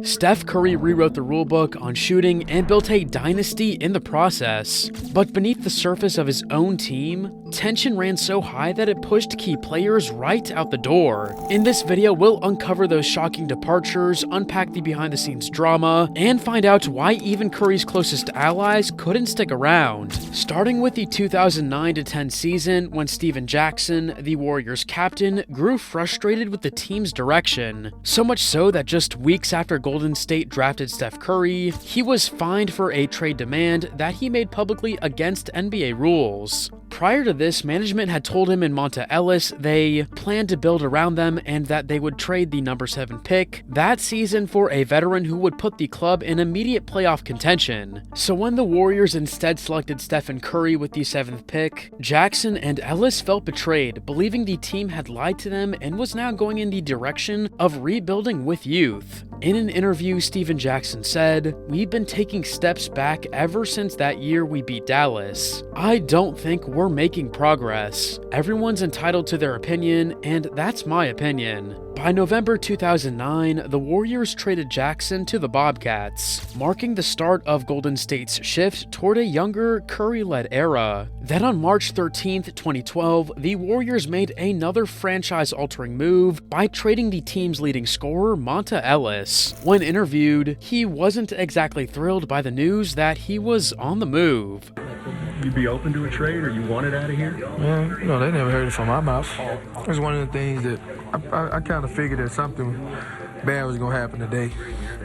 Steph Curry rewrote the rulebook on shooting and built a dynasty in the process. But beneath the surface of his own team, tension ran so high that it pushed key players right out the door. In this video, we'll uncover those shocking departures, unpack the behind-the-scenes drama, and find out why even Curry's closest allies couldn't stick around. Starting with the 2009-10 season, when Stephen Jackson, the Warriors captain, grew frustrated with the team's direction. So much so that just weeks after Golden State drafted Steph Curry, he was fined for a trade demand that he made publicly against NBA rules. Prior to this, management had told him and Monta Ellis they planned to build around them and that they would trade the number 7 pick that season for a veteran who would put the club in immediate playoff contention. So when the Warriors instead selected Stephen Curry with the 7th pick, Jackson and Ellis felt betrayed, believing the team had lied to them and was now going in the direction of rebuilding with youth. In an interview, Stephen Jackson said, "We've been taking steps back ever since that year we beat Dallas. I don't think we're making progress. Everyone's entitled to their opinion, and that's my opinion." By November 2009, the Warriors traded Jackson to the Bobcats, marking the start of Golden State's shift toward a younger, Curry-led era. Then on March 13, 2012, the Warriors made another franchise-altering move by trading the team's leading scorer, Monta Ellis. When interviewed, he wasn't exactly thrilled by the news that he was on the move. You'd be open to a trade, or you want it out of here? Man, they never heard it from my mouth. It's one of the things that I kind of figured that something bad was going to happen today.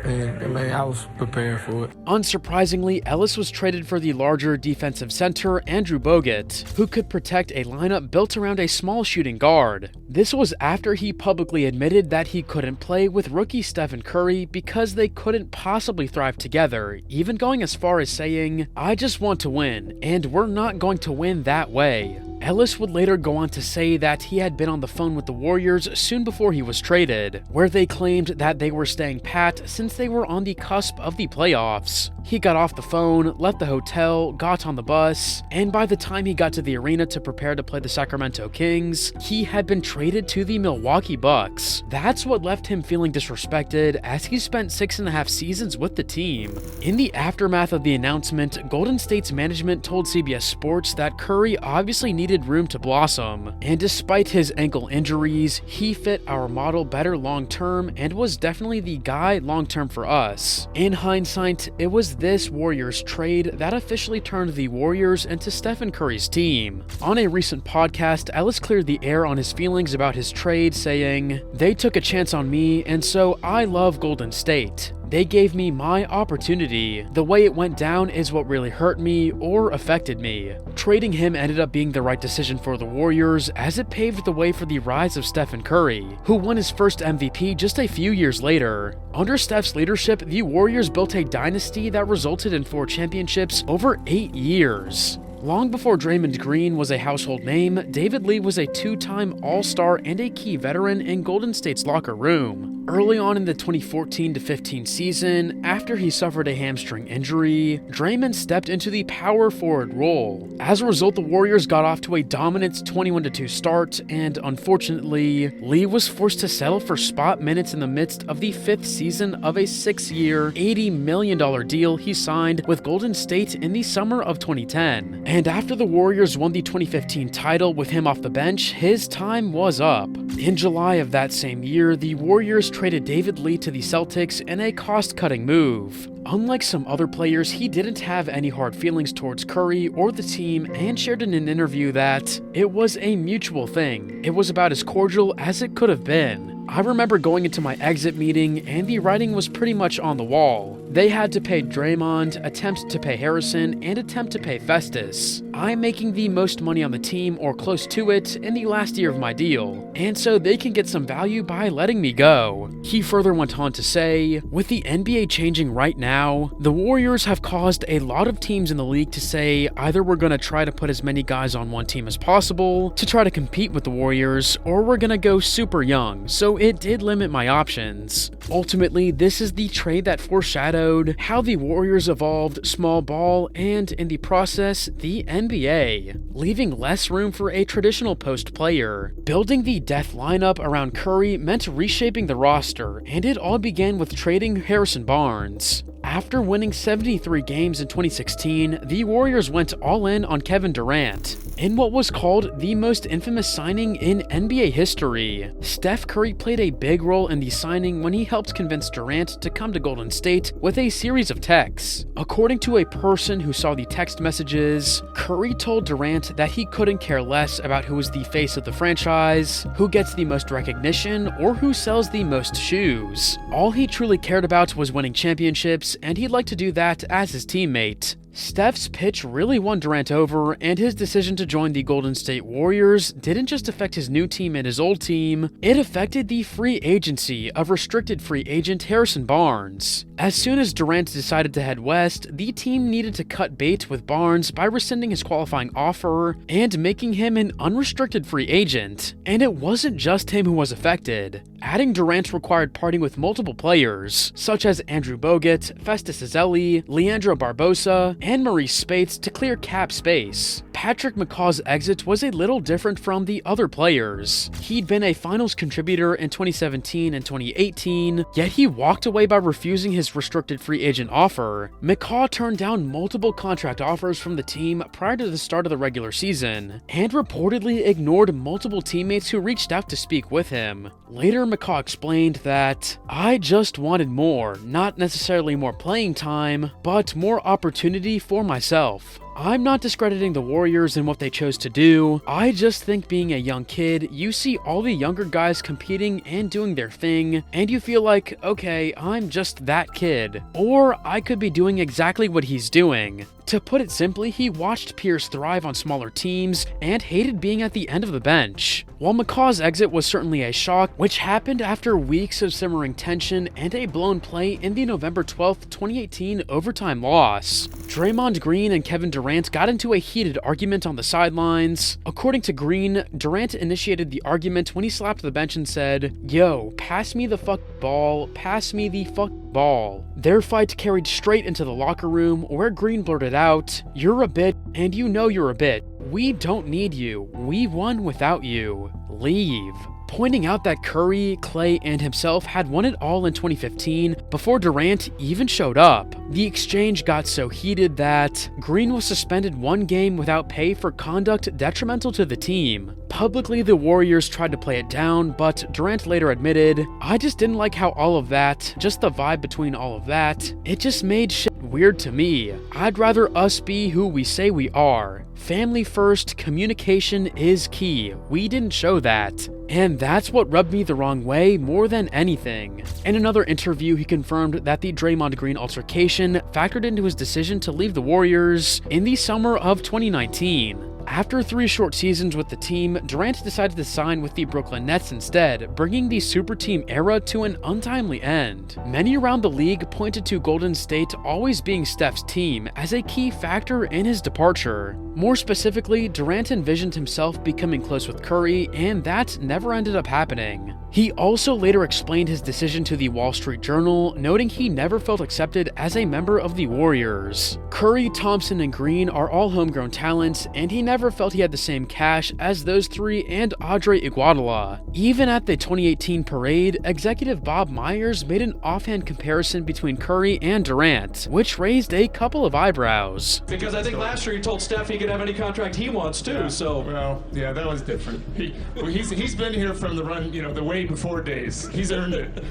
And man, I was prepared for it. Unsurprisingly, Ellis was traded for the larger defensive center Andrew Bogut, who could protect a lineup built around a small shooting guard. This was after he publicly admitted that he couldn't play with rookie Stephen Curry because they couldn't possibly thrive together, even going as far as saying, "I just want to win, and we're not going to win that way." Ellis would later go on to say that he had been on the phone with the Warriors soon before he was traded, where they claimed that they were staying pat since they were on the cusp of the playoffs. He got off the phone, left the hotel, got on the bus, and by the time he got to the arena to prepare to play the Sacramento Kings, he had been traded to the Milwaukee Bucks. That's what left him feeling disrespected, as he spent 6.5 seasons with the team. In the aftermath of the announcement, Golden State's management told CBS Sports that Curry obviously needed room to blossom, and despite his ankle injuries, he fit our model better long-term and was definitely the guy long-term for us. In hindsight, it was this Warriors trade that officially turned the Warriors into Stephen Curry's team. On a recent podcast, Ellis cleared the air on his feelings about his trade, saying, "They took a chance on me, and so I love Golden State. They gave me my opportunity. The way it went down is what really hurt me or affected me." Trading him ended up being the right decision for the Warriors, as it paved the way for the rise of Stephen Curry, who won his first MVP just a few years later. Under Steph's leadership, the Warriors built a dynasty that resulted in 4 championships over 8 years. Long before Draymond Green was a household name, David Lee was a 2-time All-Star and a key veteran in Golden State's locker room. Early on in the 2014-15 season, after he suffered a hamstring injury, Draymond stepped into the power forward role. As a result, the Warriors got off to a dominant 21-2 start, and unfortunately, Lee was forced to settle for spot minutes in the midst of the 5th season of a 6-year, $80 million deal he signed with Golden State in the summer of 2010. And after the Warriors won the 2015 title with him off the bench, his time was up. In July of that same year, the Warriors traded David Lee to the Celtics in a cost-cutting move. Unlike some other players, he didn't have any hard feelings towards Curry or the team, and shared in an interview that it was a mutual thing. It was about as cordial as it could have been. I remember going into my exit meeting, and the writing was pretty much on the wall. They had to pay Draymond, attempt to pay Harrison, and attempt to pay Festus. I'm making the most money on the team, or close to it, in the last year of my deal, and so they can get some value by letting me go. He further went on to say, "With the NBA changing right now, now, the Warriors have caused a lot of teams in the league to say either we're going to try to put as many guys on one team as possible to try to compete with the Warriors, or we're going to go super young, so it did limit my options. Ultimately, this is the trade that foreshadowed how the Warriors evolved small ball and, in the process, the NBA, leaving less room for a traditional post player. Building the death lineup around Curry meant reshaping the roster, and it all began with trading Harrison Barnes. After winning 73 games in 2016, the Warriors went all in on Kevin Durant, in what was called the most infamous signing in NBA history. Steph Curry played a big role in the signing when he helped convince Durant to come to Golden State with a series of texts. According to a person who saw the text messages, Curry told Durant that he couldn't care less about who is the face of the franchise, who gets the most recognition, or who sells the most shoes. All he truly cared about was winning championships, and he'd like to do that as his teammate. Steph's pitch really won Durant over, and his decision to join the Golden State Warriors didn't just affect his new team and his old team, it affected the free agency of restricted free agent Harrison Barnes. As soon as Durant decided to head west, the team needed to cut bait with Barnes by rescinding his qualifying offer and making him an unrestricted free agent. And it wasn't just him who was affected. Adding Durant required parting with multiple players, such as Andrew Bogut, Festus Ezeli, Leandro Barbosa, and Maurice Spates to clear cap space. Patrick McCaw's exit was a little different from the other players. He'd been a finals contributor in 2017 and 2018, yet he walked away by refusing his restricted free agent offer. McCaw turned down multiple contract offers from the team prior to the start of the regular season, and reportedly ignored multiple teammates who reached out to speak with him. Later, McCaw explained that, "I just wanted more, not necessarily more playing time, but more opportunity for myself. I'm not discrediting the Warriors and what they chose to do. I just think being a young kid, you see all the younger guys competing and doing their thing, and you feel like, okay, I'm just that kid. Or I could be doing exactly what he's doing." To put it simply, he watched peers thrive on smaller teams and hated being at the end of the bench. While McCaw's exit was certainly a shock, which happened after weeks of simmering tension and a blown play in the November 12, 2018 overtime loss, Draymond Green and Kevin Durant got into a heated argument on the sidelines. According to Green, Durant initiated the argument when he slapped the bench and said, "Yo, pass me the fuck ball, pass me the fuck ball." Their fight carried straight into the locker room, where Green blurted out, "You're a bit, and you know you're a bit. We don't need you. We won without you. Leave." Pointing out that Curry, Clay, and himself had won it all in 2015 before Durant even showed up. The exchange got so heated that Green was suspended one game without pay for conduct detrimental to the team. Publicly, the Warriors tried to play it down, but Durant later admitted, "I just didn't like how all of that, just the vibe between all of that, it just made shit weird to me. I'd rather us be who we say we are. Family first, communication is key. We didn't show that. And that's what rubbed me the wrong way more than anything." In another interview, he confirmed that the Draymond Green altercation factored into his decision to leave the Warriors in the summer of 2019. After 3 short seasons with the team, Durant decided to sign with the Brooklyn Nets instead, bringing the super team era to an untimely end. Many around the league pointed to Golden State always being Steph's team as a key factor in his departure. More specifically, Durant envisioned himself becoming close with Curry, and that never ended up happening. He also later explained his decision to the Wall Street Journal, noting he never felt accepted as a member of the Warriors. Curry, Thompson, and Green are all homegrown talents, and he never felt he had the same cash as those three and Andre Iguodala. Even at the 2018 parade, executive Bob Myers made an offhand comparison between Curry and Durant, which raised a couple of eyebrows. Because I think last year he told Steph he could have any contract he wants too, so... Well, yeah, that was different. He's been here from the run, the way before days. He's earned it.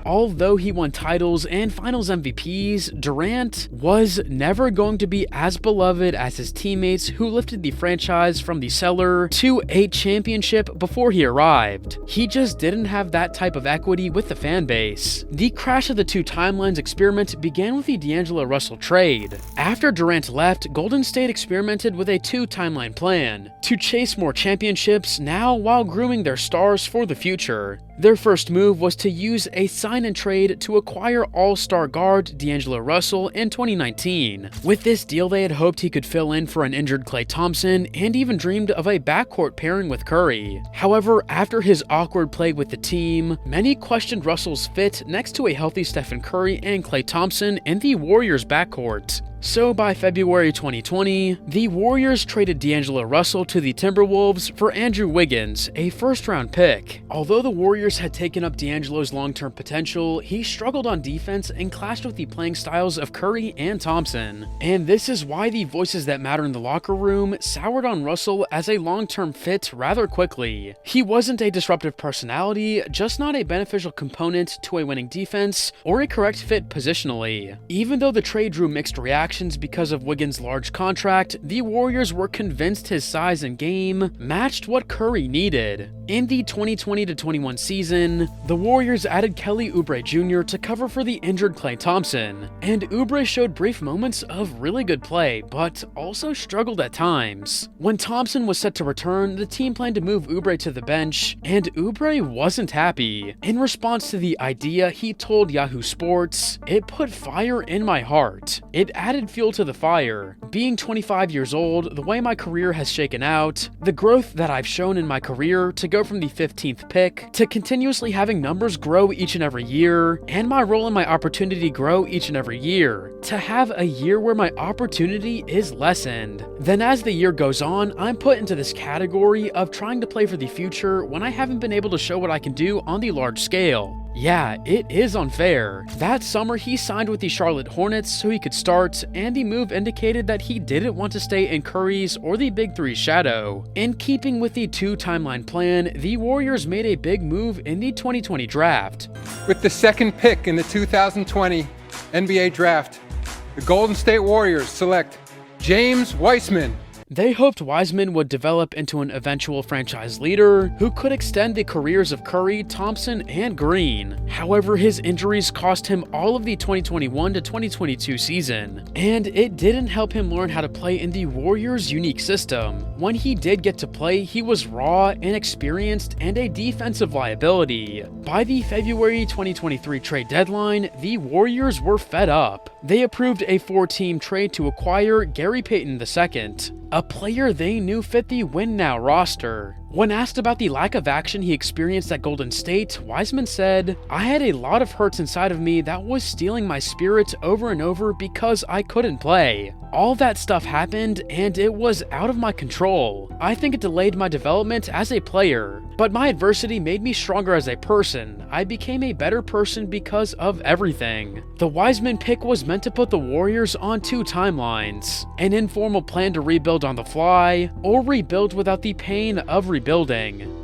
Although he won titles and finals MVPs, Durant was never going to be as beloved as his teammates who lifted the franchise from the cellar to a championship before he arrived. He just didn't have that type of equity with the fan base. The crash of the two timelines experiment began with the D'Angelo Russell trade. After Durant left, Golden State experimented with a 2-timeline plan to chase more championships now while grooming their stars for the future. summer. Their first move was to use a sign-and-trade to acquire all-star guard D'Angelo Russell in 2019. With this deal, they had hoped he could fill in for an injured Klay Thompson and even dreamed of a backcourt pairing with Curry. However, after his awkward play with the team, many questioned Russell's fit next to a healthy Stephen Curry and Klay Thompson in the Warriors' backcourt. So by February 2020, the Warriors traded D'Angelo Russell to the Timberwolves for Andrew Wiggins, a first-round pick. Although the Warriors had taken up D'Angelo's long-term potential, he struggled on defense and clashed with the playing styles of Curry and Thompson. And this is why the voices that matter in the locker room soured on Russell as a long-term fit rather quickly. He wasn't a disruptive personality, just not a beneficial component to a winning defense or a correct fit positionally. Even though the trade drew mixed reactions because of Wiggins' large contract, the Warriors were convinced his size and game matched what Curry needed. In the 2020-21 season, the Warriors added Kelly Oubre Jr. to cover for the injured Klay Thompson, and Oubre showed brief moments of really good play, but also struggled at times. When Thompson was set to return, the team planned to move Oubre to the bench, and Oubre wasn't happy. In response to the idea, he told Yahoo Sports, "It put fire in my heart. It added fuel to the fire. Being 25 years old, the way my career has shaken out, the growth that I've shown in my career to go from the 15th pick to continuously having numbers grow each and every year, and my role and my opportunity grow each and every year, to have a year where my opportunity is lessened. Then as the year goes on, I'm put into this category of trying to play for the future when I haven't been able to show what I can do on the large scale. Yeah, it is unfair." That summer, he signed with the Charlotte Hornets so he could start, and the move indicated that he didn't want to stay in Curry's or the Big Three's shadow. In keeping with the two-timeline plan, the Warriors made a big move in the 2020 draft. With the second pick in the 2020 NBA draft, the Golden State Warriors select James Wiseman. They hoped Wiseman would develop into an eventual franchise leader who could extend the careers of Curry, Thompson, and Green. However, his injuries cost him all of the 2021 to 2022 season, and it didn't help him learn how to play in the Warriors' unique system. When he did get to play, he was raw, inexperienced, and a defensive liability. By the February 2023 trade deadline, the Warriors were fed up. They approved a 4-team trade to acquire Gary Payton II, a player they knew fit the win now roster. When asked about the lack of action he experienced at Golden State, Wiseman said, "I had a lot of hurts inside of me that was stealing my spirit over and over because I couldn't play. All that stuff happened and it was out of my control. I think it delayed my development as a player, but my adversity made me stronger as a person. I became a better person because of everything." The Wiseman pick was meant to put the Warriors on two timelines: an informal plan to rebuild on the fly, or rebuild without the pain of rebuilding.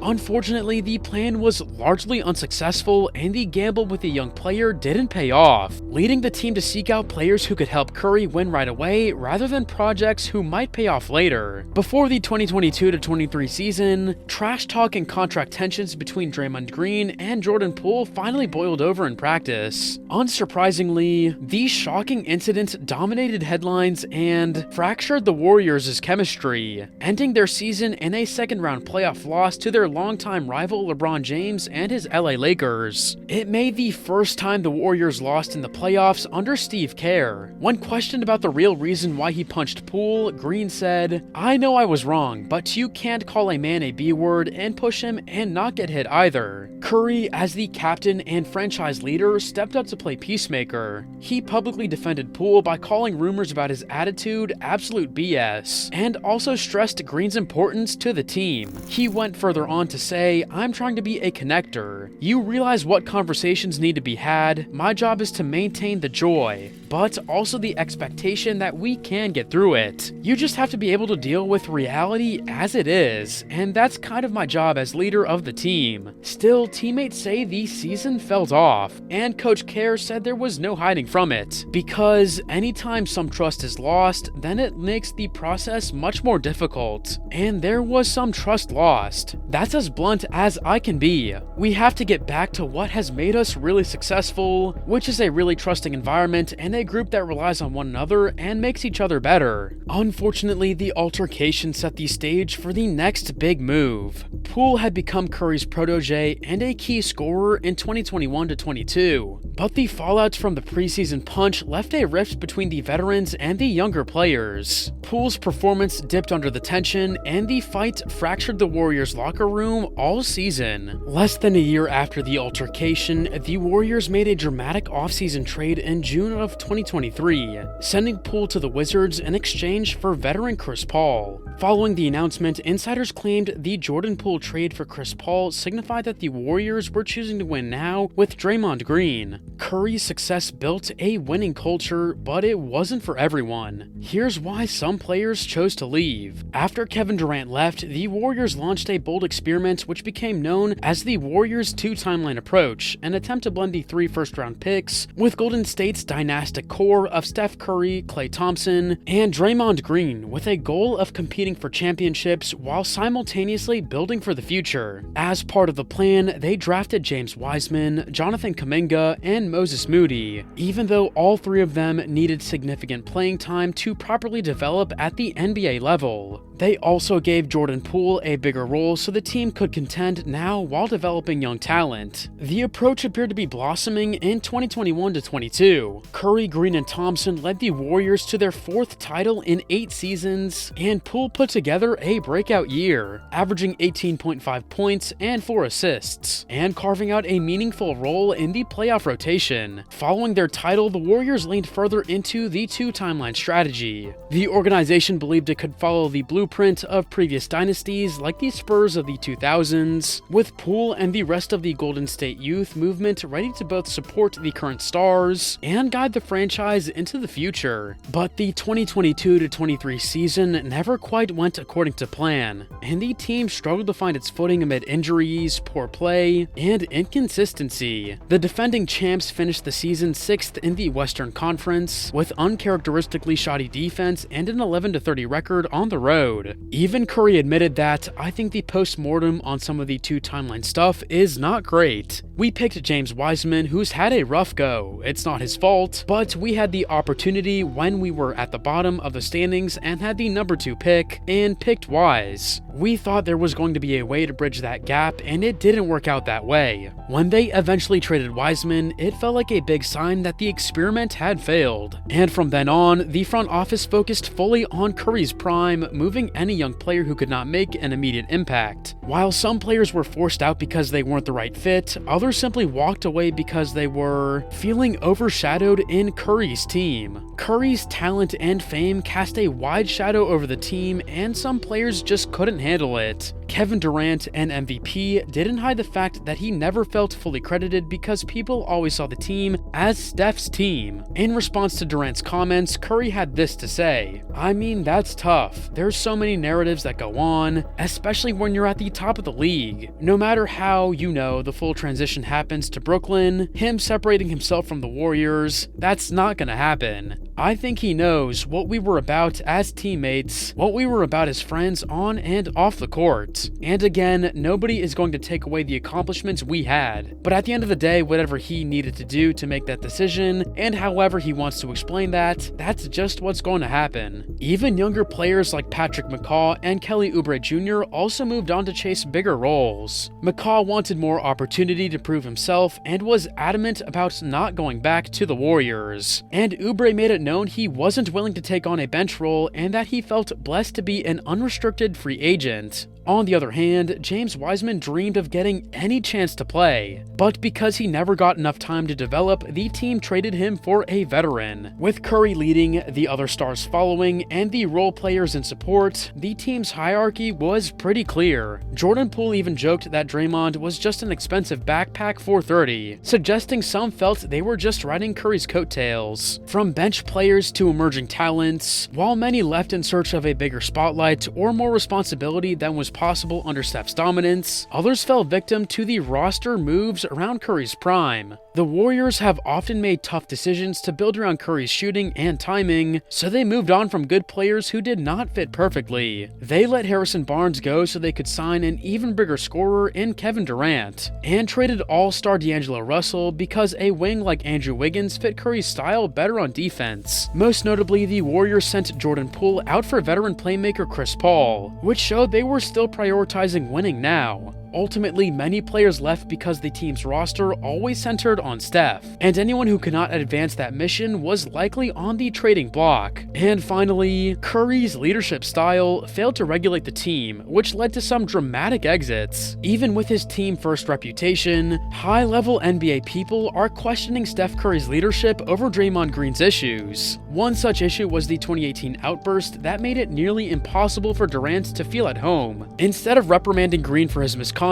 Unfortunately, the plan was largely unsuccessful, and the gamble with a young player didn't pay off, leading the team to seek out players who could help Curry win right away rather than projects who might pay off later. Before the 2022-23 season, trash talk and contract tensions between Draymond Green and Jordan Poole finally boiled over in practice. Unsurprisingly, these shocking incidents dominated headlines and fractured the Warriors' chemistry, ending their season in a second-round playoff loss to their longtime rival LeBron James and his LA Lakers. It made the first time the Warriors lost in the playoffs under Steve Kerr. When questioned about the real reason why he punched Poole, Green said, "I know I was wrong, but you can't call a man a B-word and push him and not get hit either." Curry, as the captain and franchise leader, stepped up to play peacemaker. He publicly defended Poole by calling rumors about his attitude absolute BS, and also stressed Green's importance to the team. He went further on to say, "I'm trying to be a connector. You realize what conversations need to be had. My job is to maintain the joy, but also the expectation that we can get through it. You just have to be able to deal with reality as it is, and that's kind of my job as leader of the team." Still, teammates say the season felt off, and Coach Kerr said there was no hiding from it, because anytime some trust is lost, then it makes the process much more difficult, and there was some trust lost. That's as blunt as I can be. We have to get back to what has made us really successful, which is a really trusting environment and a group that relies on one another and makes each other better. Unfortunately, the altercation set the stage for the next big move. Poole had become Curry's protege and a key scorer in 2021-22, but the fallout from the preseason punch left a rift between the veterans and the younger players. Poole's performance dipped under the tension, and the fight fractured the Warriors' locker room all season. Less than a year after the altercation, the Warriors made a dramatic offseason trade in June of 2023, sending Poole to the Wizards in exchange for veteran Chris Paul. Following the announcement, insiders claimed the Jordan Poole trade for Chris Paul signified that the Warriors were choosing to win now with Draymond Green. Curry's success built a winning culture, but it wasn't for everyone. Here's why some players chose to leave. After Kevin Durant left, the Warriors launched a bold experiment which became known as the Warriors' two-timeline approach, an attempt to blend the 3 first-round picks with Golden State's dynastic core of Steph Curry, Klay Thompson, and Draymond Green, with a goal of competing for championships while simultaneously building for the future. As part of the plan, they drafted James Wiseman, Jonathan Kuminga, and Moses Moody, even though all 3 of them needed significant playing time to properly develop at the NBA level. They also gave Jordan Poole a bigger role so the team could contend now while developing young talent. The approach appeared to be blossoming in 2021-22. Curry, Green, and Thompson led the Warriors to their 4th title in 8 seasons, and Poole put together a breakout year, averaging 18.5 points and 4 assists, and carving out a meaningful role in the playoff rotation. Following their title, the Warriors leaned further into the two-timeline strategy. The organization believed it could follow the blueprint of previous dynasties like the Spurs of the 2000s, with Poole and the rest of the Golden State youth movement ready to both support the current stars and guide the franchise into the future. But the 2022-23 season never quite went according to plan, and the team struggled to find its footing amid injuries, poor play, and inconsistency. The defending champs finished the season 6th in the Western Conference, with uncharacteristically shoddy defense and an 11-30 record on the road. Even Curry admitted that, "I think the post-mortem on some of the two-timeline stuff is not great. We picked James Wiseman, who's had a rough go. It's not his fault, but we had the opportunity when we were at the bottom of the standings and had the number 2 pick, and picked wise. We thought there was going to be a way to bridge that gap, and it didn't work out that way." When they eventually traded Wiseman, it felt like a big sign that the experiment had failed. And from then on, the front office focused fully on Curry's prime, moving any young player who could not make an immediate impact. While some players were forced out because they weren't the right fit, others simply walked away because they were feeling overshadowed in Curry's team. Curry's talent and fame cast a wide shadow over the team, and some players just couldn't handle it. Kevin Durant, an MVP, didn't hide the fact that he never felt fully credited because people always saw the team as Steph's team. In response to Durant's comments, Curry had this to say, "I mean, that's tough. There's so many narratives that go on, especially when you're at the top of the league. No matter how, the full transition happens to Brooklyn, him separating himself from the Warriors, that's not gonna happen. I think he knows what we were about as teammates, what we were about as friends on and off the court. And again, nobody is going to take away the accomplishments we had. But at the end of the day, whatever he needed to do to make that decision, and however he wants to explain that, that's just what's going to happen." Even younger players like Patrick McCaw and Kelly Oubre Jr. also moved on to chase bigger roles. McCaw wanted more opportunity to prove himself and was adamant about not going back to the Warriors. And Oubre made it known he wasn't willing to take on a bench role and that he felt blessed to be an unrestricted free agent. On the other hand, James Wiseman dreamed of getting any chance to play, but because he never got enough time to develop, the team traded him for a veteran. With Curry leading, the other stars following, and the role players in support, the team's hierarchy was pretty clear. Jordan Poole even joked that Draymond was just an expensive backpack for 30, suggesting some felt they were just riding Curry's coattails. From bench players to emerging talents, while many left in search of a bigger spotlight or more responsibility than was possible under Steph's dominance, others fell victim to the roster moves around Curry's prime. The Warriors have often made tough decisions to build around Curry's shooting and timing, so they moved on from good players who did not fit perfectly. They let Harrison Barnes go so they could sign an even bigger scorer in Kevin Durant, and traded all-star D'Angelo Russell because a wing like Andrew Wiggins fit Curry's style better on defense. Most notably, the Warriors sent Jordan Poole out for veteran playmaker Chris Paul, which showed they were still prioritizing winning now. Ultimately, many players left because the team's roster always centered on Steph, and anyone who could not advance that mission was likely on the trading block. And finally, Curry's leadership style failed to regulate the team, which led to some dramatic exits. Even with his team-first reputation, high-level NBA people are questioning Steph Curry's leadership over Draymond Green's issues. One such issue was the 2018 outburst that made it nearly impossible for Durant to feel at home. Instead of reprimanding Green for his misconduct,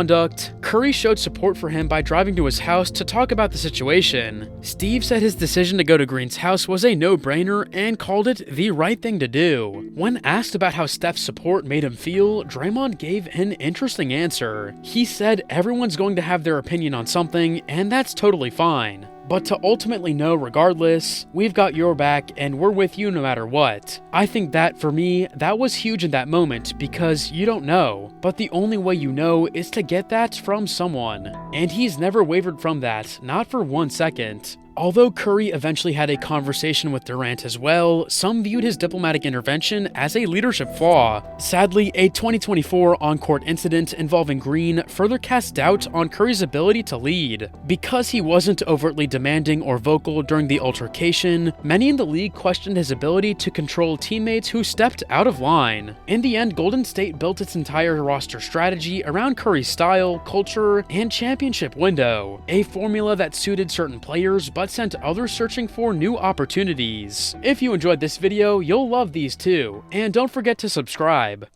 Curry showed support for him by driving to his house to talk about the situation. Steve said his decision to go to Green's house was a no-brainer and called it the right thing to do. When asked about how Steph's support made him feel, Draymond gave an interesting answer. He said everyone's going to have their opinion on something, and that's totally fine. But to ultimately know regardless, we've got your back and we're with you no matter what. I think that, for me, that was huge in that moment because you don't know. But the only way you know is to get that from someone. And he's never wavered from that, not for 1 second. Although Curry eventually had a conversation with Durant as well, some viewed his diplomatic intervention as a leadership flaw. Sadly, a 2024 on-court incident involving Green further cast doubt on Curry's ability to lead. Because he wasn't overtly demanding or vocal during the altercation, many in the league questioned his ability to control teammates who stepped out of line. In the end, Golden State built its entire roster strategy around Curry's style, culture, and championship window, a formula that suited certain players but sent others searching for new opportunities. If you enjoyed this video, you'll love these too, and don't forget to subscribe.